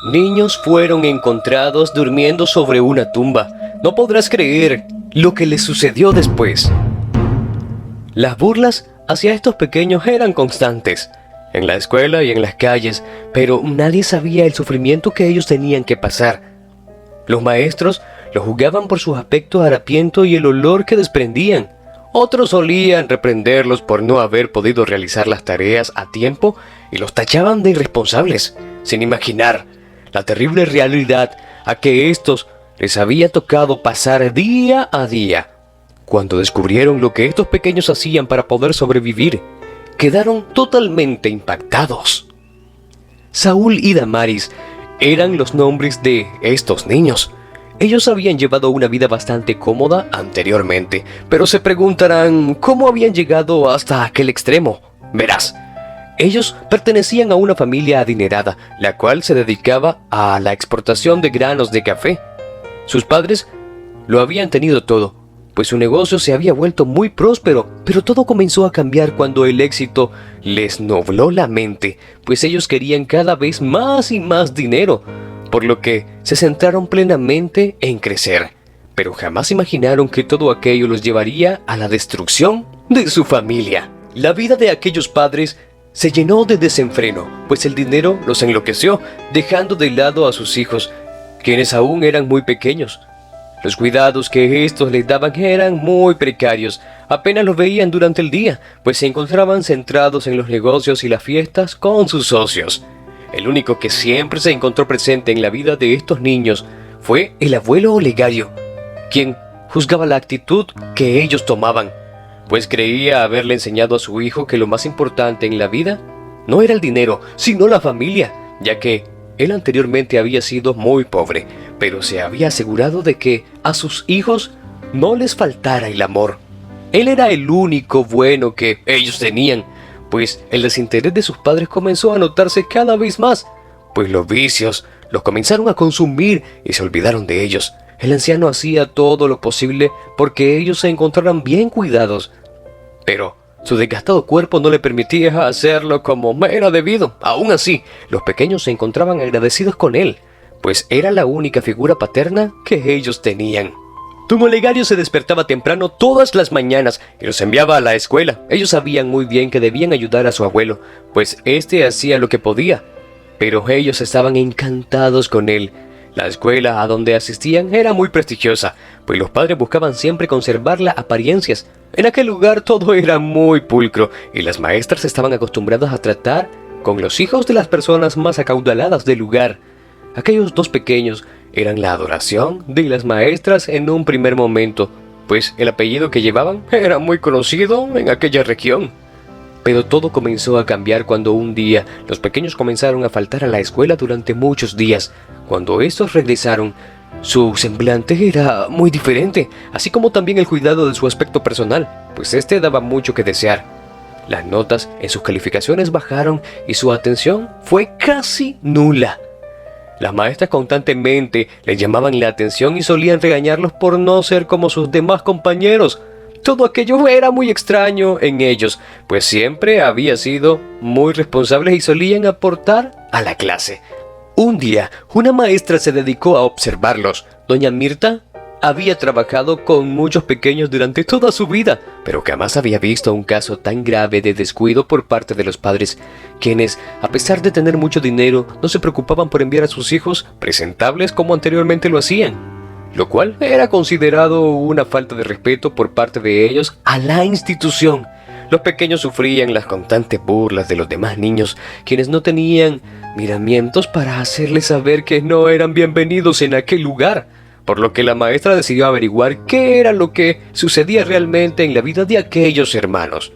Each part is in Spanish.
Niños fueron encontrados durmiendo sobre una tumba. No podrás creer lo que les sucedió después. Las burlas hacia estos pequeños eran constantes, en la escuela y en las calles, pero nadie sabía el sufrimiento que ellos tenían que pasar. Los maestros los juzgaban por su aspecto harapiento y el olor que desprendían. Otros solían reprenderlos por no haber podido realizar las tareas a tiempo y los tachaban de irresponsables, sin imaginar la terrible realidad a que estos les había tocado pasar día a día. Cuando descubrieron lo que estos pequeños hacían para poder sobrevivir, quedaron totalmente impactados. Saúl y Damaris eran los nombres de estos niños. Ellos habían llevado una vida bastante cómoda anteriormente, pero se preguntarán cómo habían llegado hasta aquel extremo. Verás, ellos pertenecían a una familia adinerada, la cual se dedicaba a la exportación de granos de café. Sus padres lo habían tenido todo, pues su negocio se había vuelto muy próspero, pero todo comenzó a cambiar cuando el éxito les nubló la mente, pues ellos querían cada vez más y más dinero, por lo que se centraron plenamente en crecer, pero jamás imaginaron que todo aquello los llevaría a la destrucción de su familia. La vida de aquellos padres se llenó de desenfreno, pues el dinero los enloqueció, dejando de lado a sus hijos, quienes aún eran muy pequeños. Los cuidados que estos les daban eran muy precarios, apenas los veían durante el día, pues se encontraban centrados en los negocios y las fiestas con sus socios. El único que siempre se encontró presente en la vida de estos niños fue el abuelo Olegario, quien juzgaba la actitud que ellos tomaban, pues creía haberle enseñado a su hijo que lo más importante en la vida no era el dinero, sino la familia, ya que él anteriormente había sido muy pobre, pero se había asegurado de que a sus hijos no les faltara el amor. Él era el único bueno que ellos tenían, pues el desinterés de sus padres comenzó a notarse cada vez más, pues los vicios los comenzaron a consumir y se olvidaron de ellos. El anciano hacía todo lo posible porque ellos se encontraran bien cuidados, pero su desgastado cuerpo no le permitía hacerlo como era debido. Aún así, los pequeños se encontraban agradecidos con él, pues era la única figura paterna que ellos tenían. Don Olegario se despertaba temprano todas las mañanas y los enviaba a la escuela. Ellos sabían muy bien que debían ayudar a su abuelo, pues éste hacía lo que podía, pero ellos estaban encantados con él. La escuela a donde asistían era muy prestigiosa, pues los padres buscaban siempre conservar las apariencias. En aquel lugar todo era muy pulcro y las maestras estaban acostumbradas a tratar con los hijos de las personas más acaudaladas del lugar. Aquellos dos pequeños eran la adoración de las maestras en un primer momento, pues el apellido que llevaban era muy conocido en aquella región. Pero todo comenzó a cambiar cuando un día los pequeños comenzaron a faltar a la escuela durante muchos días. Cuando estos regresaron, su semblante era muy diferente, así como también el cuidado de su aspecto personal, pues este daba mucho que desear. Las notas en sus calificaciones bajaron y su atención fue casi nula. Las maestras constantemente les llamaban la atención y solían regañarlos por no ser como sus demás compañeros. Todo aquello era muy extraño en ellos, pues siempre habían sido muy responsables y solían aportar a la clase. Un día, una maestra se dedicó a observarlos. Doña Mirta había trabajado con muchos pequeños durante toda su vida, pero jamás había visto un caso tan grave de descuido por parte de los padres, quienes, a pesar de tener mucho dinero, no se preocupaban por enviar a sus hijos presentables como anteriormente lo hacían, lo cual era considerado una falta de respeto por parte de ellos a la institución. Los pequeños sufrían las constantes burlas de los demás niños, quienes no tenían miramientos para hacerles saber que no eran bienvenidos en aquel lugar, por lo que la maestra decidió averiguar qué era lo que sucedía realmente en la vida de aquellos hermanos.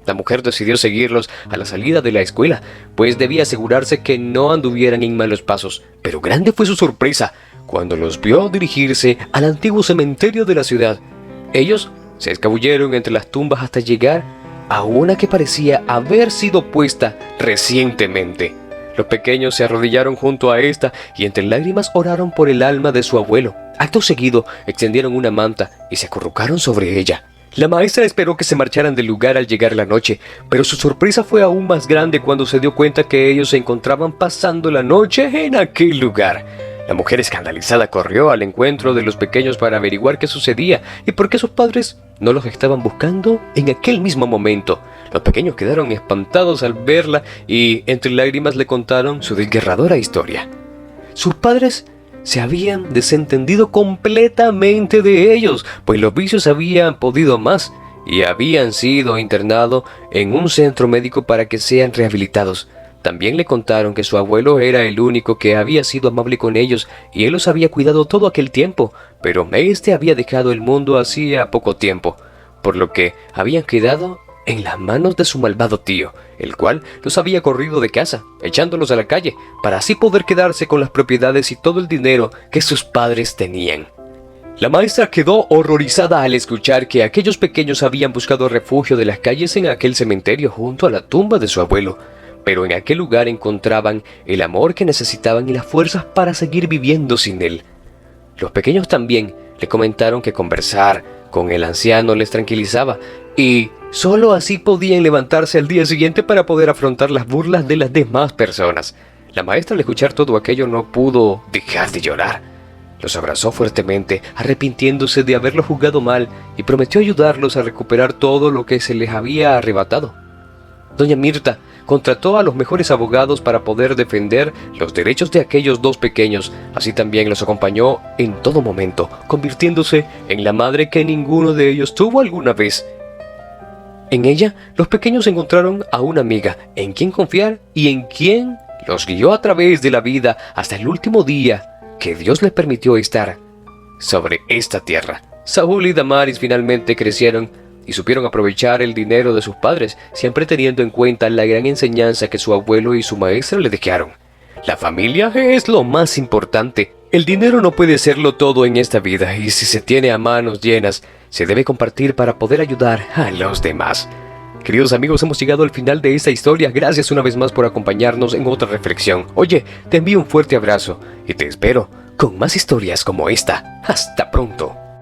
La mujer decidió seguirlos a la salida de la escuela, pues debía asegurarse que no anduvieran en malos pasos, pero grande fue su sorpresa cuando los vio dirigirse al antiguo cementerio de la ciudad. Ellos se escabulleron entre las tumbas hasta llegar a una que parecía haber sido puesta recientemente. Los pequeños se arrodillaron junto a esta y entre lágrimas oraron por el alma de su abuelo. Acto seguido, extendieron una manta y se acurrucaron sobre ella. La maestra esperó que se marcharan del lugar al llegar la noche, pero su sorpresa fue aún más grande cuando se dio cuenta que ellos se encontraban pasando la noche en aquel lugar. La mujer escandalizada corrió al encuentro de los pequeños para averiguar qué sucedía y por qué sus padres no los estaban buscando en aquel mismo momento. Los pequeños quedaron espantados al verla y entre lágrimas le contaron su desgarradora historia. Sus padres se habían desentendido completamente de ellos, pues los vicios habían podido más y habían sido internados en un centro médico para que sean rehabilitados. También le contaron que su abuelo era el único que había sido amable con ellos y él los había cuidado todo aquel tiempo, pero este había dejado el mundo hacía poco tiempo, por lo que habían quedado en las manos de su malvado tío, el cual los había corrido de casa, echándolos a la calle, para así poder quedarse con las propiedades y todo el dinero que sus padres tenían. La maestra quedó horrorizada al escuchar que aquellos pequeños habían buscado refugio de las calles en aquel cementerio junto a la tumba de su abuelo, pero en aquel lugar encontraban el amor que necesitaban y las fuerzas para seguir viviendo sin él. Los pequeños también le comentaron que conversar con el anciano les tranquilizaba y solo así podían levantarse al día siguiente para poder afrontar las burlas de las demás personas. La maestra al escuchar todo aquello no pudo dejar de llorar. Los abrazó fuertemente, arrepintiéndose de haberlo juzgado mal, y prometió ayudarlos a recuperar todo lo que se les había arrebatado. Doña Mirta contrató a los mejores abogados para poder defender los derechos de aquellos dos pequeños. Así también los acompañó en todo momento, convirtiéndose en la madre que ninguno de ellos tuvo alguna vez. En ella, los pequeños encontraron a una amiga en quien confiar y en quien los guió a través de la vida hasta el último día que Dios les permitió estar sobre esta tierra. Saúl y Damaris finalmente crecieron y supieron aprovechar el dinero de sus padres, siempre teniendo en cuenta la gran enseñanza que su abuelo y su maestra le dejaron. La familia es lo más importante. El dinero no puede serlo todo en esta vida, y si se tiene a manos llenas, se debe compartir para poder ayudar a los demás. Queridos amigos, hemos llegado al final de esta historia. Gracias una vez más por acompañarnos en otra reflexión. Oye, te envío un fuerte abrazo y te espero con más historias como esta. Hasta pronto.